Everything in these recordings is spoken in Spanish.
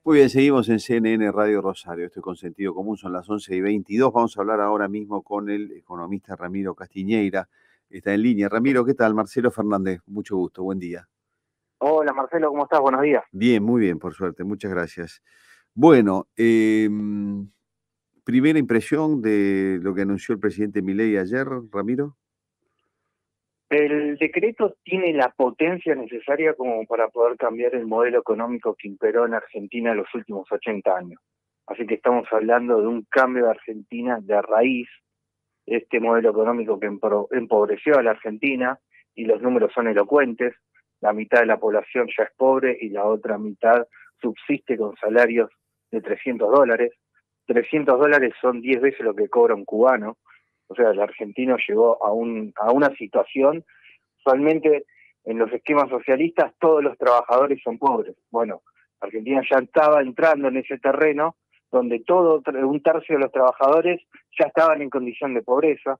Muy bien, seguimos en CNN Radio Rosario. Esto es con sentido común, son las 11:22. Vamos a hablar ahora mismo con el economista Ramiro Castiñeira. Está en línea. Ramiro, ¿qué tal? Marcelo Fernández, mucho gusto, buen día. Hola Marcelo, ¿cómo estás? Buenos días. Bien, muy bien, por suerte, muchas gracias. Bueno, primera impresión de lo que anunció el presidente Milei ayer, Ramiro. El decreto tiene la potencia necesaria como para poder cambiar el modelo económico que imperó en Argentina en los últimos 80 años. Así que estamos hablando de un cambio de Argentina de raíz, este modelo económico que empobreció a la Argentina, y los números son elocuentes. La mitad de la población ya es pobre y la otra mitad subsiste con salarios de $300. $300 son 10 veces lo que cobra un cubano. O sea, el argentino llegó a una situación. Usualmente en los esquemas socialistas todos los trabajadores son pobres. Bueno, Argentina ya estaba entrando en ese terreno donde un tercio de los trabajadores ya estaban en condición de pobreza.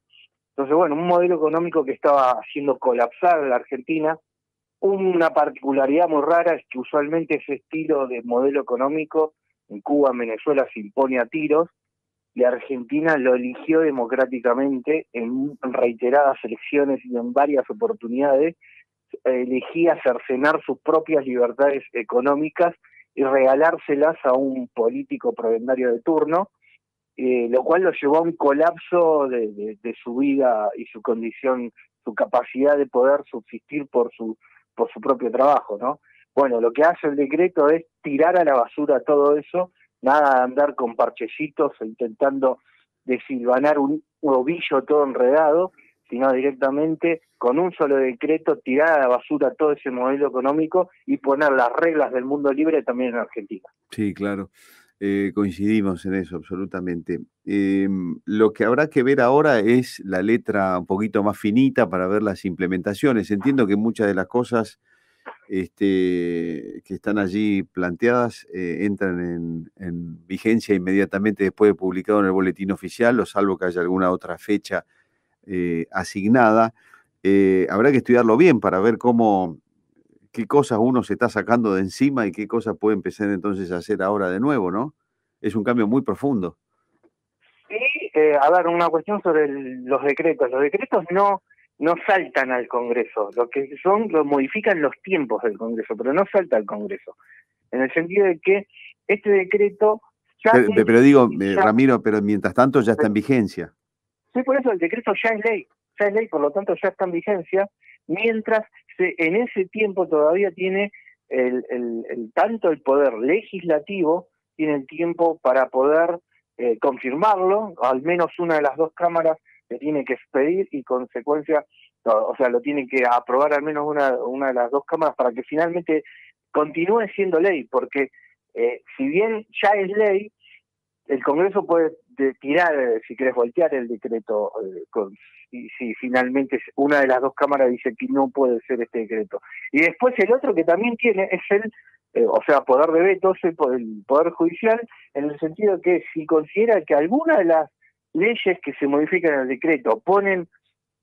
Entonces, bueno, un modelo económico que estaba haciendo colapsar a la Argentina. Una particularidad muy rara es que usualmente ese estilo de modelo económico en Cuba, en Venezuela, se impone a tiros, y Argentina lo eligió democráticamente en reiteradas elecciones y en varias oportunidades. Elegía cercenar sus propias libertades económicas y regalárselas a un político prebendario de turno, lo cual lo llevó a un colapso de su vida y su condición, su capacidad de poder subsistir por su propio trabajo, ¿no? Bueno, lo que hace el decreto es tirar a la basura todo eso, nada de andar con parchecitos intentando desilvanar un ovillo todo enredado, sino directamente con un solo decreto tirar a la basura todo ese modelo económico y poner las reglas del mundo libre también en Argentina. Sí, claro. Coincidimos en eso absolutamente. Lo que habrá que ver ahora es la letra un poquito más finita para ver las implementaciones. Entiendo que muchas de las cosas que están allí planteadas entran en vigencia inmediatamente después de publicado en el boletín oficial, o salvo que haya alguna otra fecha asignada. Habrá que estudiarlo bien para ver qué cosas uno se está sacando de encima y qué cosas puede empezar entonces a hacer ahora de nuevo, ¿no? Es un cambio muy profundo. Y, a ver, una cuestión sobre los decretos. Los decretos no saltan al Congreso. Lo que son, lo modifican los tiempos del Congreso, pero no salta al Congreso. En el sentido de que este decreto ya Pero digo, ya, Ramiro, pero mientras tanto ya está en vigencia. sí, por eso el decreto ya es ley, por lo tanto ya está en vigencia, mientras en ese tiempo todavía tiene tanto el poder legislativo, tiene el tiempo para poder confirmarlo. Al menos una de las dos cámaras le tiene que expedir y consecuencia, o sea, lo tiene que aprobar al menos una de las dos cámaras para que finalmente continúe siendo ley, porque si bien ya es ley, el Congreso puede tirar, si querés, voltear el decreto, si finalmente una de las dos cámaras dice que no puede ser este decreto. Y después el otro que también tiene es o sea, poder de veto, es el Poder Judicial, en el sentido que si considera que alguna de las leyes que se modifican en el decreto ponen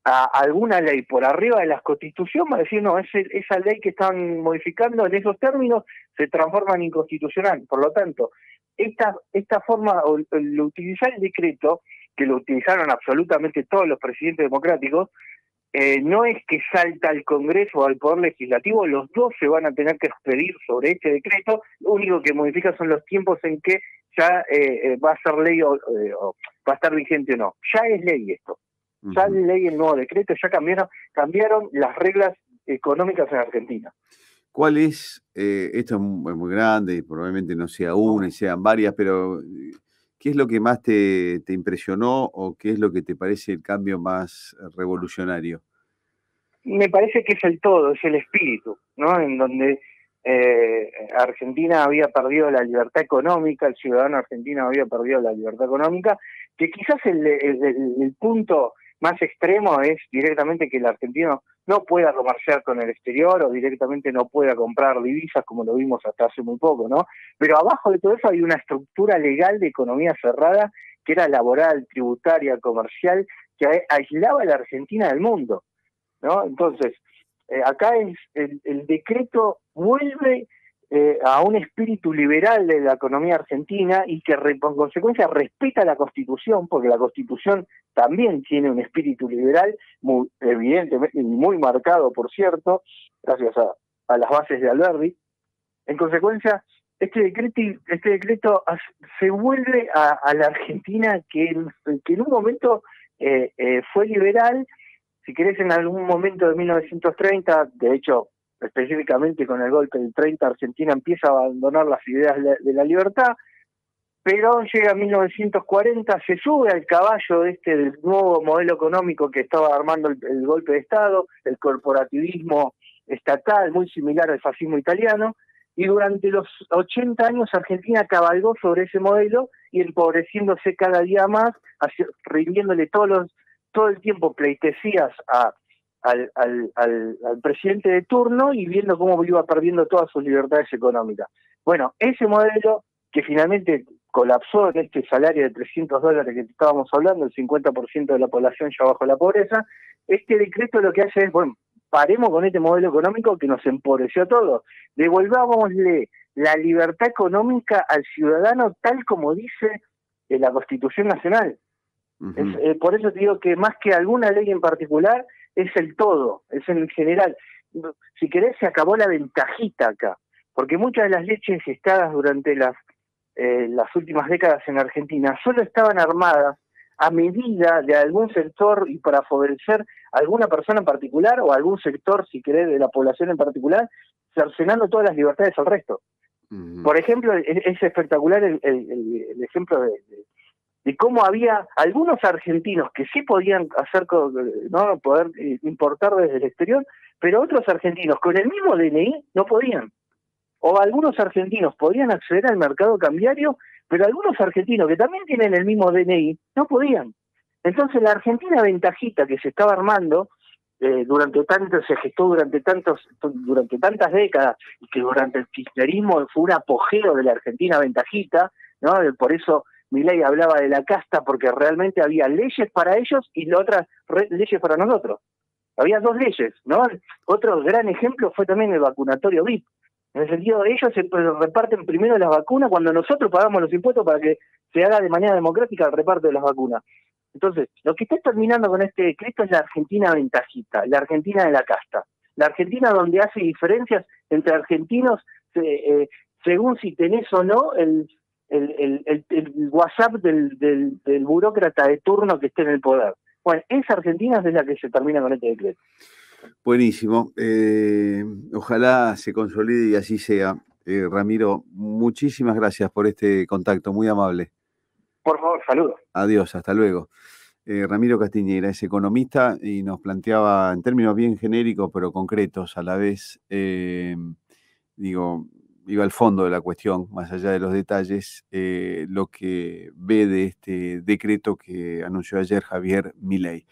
a alguna ley por arriba de la Constitución, va a decir, no, esa ley que están modificando en esos términos se transforma en inconstitucional. Por lo tanto, esta forma, o el utilizar el decreto, que lo utilizaron absolutamente todos los presidentes democráticos, no es que salta al Congreso o al Poder Legislativo, los dos se van a tener que expedir sobre este decreto. Lo único que modifica son los tiempos en que ya va a ser ley o va a estar vigente o no. Ya es ley esto. Ya es ley el nuevo decreto, ya cambiaron las reglas económicas en Argentina. ¿Cuál es, esto es muy grande y probablemente no sea una y sean varias, pero qué es lo que más te impresionó o qué es lo que te parece el cambio más revolucionario? Me parece que es el todo, es el espíritu, ¿no? En donde Argentina había perdido la libertad económica, el ciudadano argentino había perdido la libertad económica, que quizás el punto más extremo es directamente que el argentino no pueda comerciar con el exterior o directamente no pueda comprar divisas, como lo vimos hasta hace muy poco, ¿no? Pero abajo de todo eso hay una estructura legal de economía cerrada que era laboral, tributaria, comercial, que aislaba a la Argentina del mundo, ¿no? Entonces, acá es el decreto vuelve a un espíritu liberal de la economía argentina y que por consecuencia respeta la Constitución, porque la Constitución también tiene un espíritu liberal muy evidentemente y muy marcado, por cierto, gracias a las bases de Alberdi. En consecuencia, este decreto se vuelve a la Argentina que en un momento fue liberal. Si querés, en algún momento de 1930, de hecho, específicamente con el golpe del 30, Argentina empieza a abandonar las ideas de la libertad, pero llega 1940, se sube al caballo del nuevo modelo económico que estaba armando el golpe de Estado, el corporativismo estatal, muy similar al fascismo italiano, y durante los 80 años Argentina cabalgó sobre ese modelo y empobreciéndose cada día más, rindiéndole todo el tiempo pleitesías al presidente de turno y viendo cómo iba perdiendo todas sus libertades económicas. Bueno, ese modelo que finalmente colapsó en este salario de $300 que estábamos hablando, el 50% de la población ya bajo la pobreza, este decreto lo que hace es, bueno, paremos con este modelo económico que nos empobreció a todos, devolvámosle la libertad económica al ciudadano tal como dice la Constitución Nacional. Uh-huh. Por eso te digo que más que alguna ley en particular, es el todo, es en general. Si querés, se acabó la ventajita acá, porque muchas de las leyes gestadas durante las últimas décadas en Argentina solo estaban armadas a medida de algún sector y para favorecer a alguna persona en particular o a algún sector, si querés, de la población en particular, cercenando todas las libertades al resto. Uh-huh. Por ejemplo, es espectacular el ejemplo de cómo había algunos argentinos que sí podían poder importar desde el exterior, pero otros argentinos con el mismo DNI no podían. O algunos argentinos podían acceder al mercado cambiario, pero algunos argentinos que también tienen el mismo DNI no podían. Entonces la Argentina ventajita que se estaba armando se gestó durante tantas décadas, y que durante el kirchnerismo fue un apogeo de la Argentina ventajita, ¿no? Por eso Milei hablaba de la casta, porque realmente había leyes para ellos y otras leyes para nosotros. Había dos leyes, ¿no? Otro gran ejemplo fue también el vacunatorio VIP. En el sentido, ellos se reparten primero las vacunas cuando nosotros pagamos los impuestos para que se haga de manera democrática el reparto de las vacunas. Entonces, lo que está terminando con este decreto es la Argentina ventajita, la Argentina de la casta. La Argentina donde hace diferencias entre argentinos según si tenés o no el WhatsApp del burócrata de turno que esté en el poder. Bueno, esa Argentina es la que se termina con este decreto. Buenísimo. Ojalá se consolide y así sea. Ramiro, muchísimas gracias por este contacto, muy amable. Por favor, saludos. Adiós, hasta luego. Ramiro Castiñeira es economista y nos planteaba en términos bien genéricos pero concretos a la vez, iba al fondo de la cuestión, más allá de los detalles, lo que ve de este decreto que anunció ayer Javier Milei.